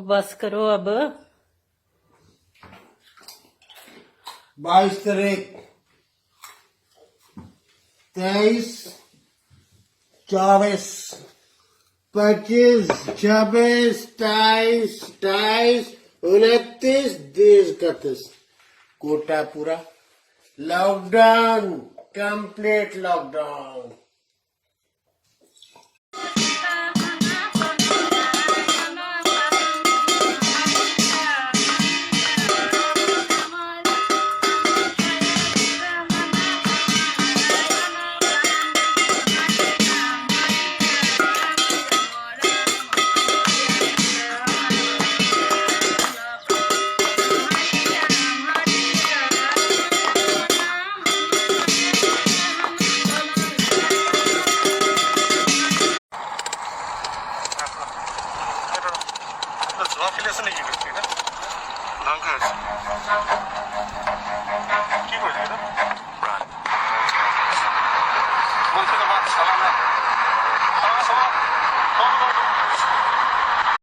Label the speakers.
Speaker 1: बस करो अब।
Speaker 2: 22 तारीख 23 24 25 26 27 28 29 30 31 कोटा पूरा लॉकडाउन कंप्लीट लॉकडाउन।
Speaker 3: 主要费的是那一个谁呢？啷个？给过来的？不然。我听到吗？啥玩意儿？啥？好不好？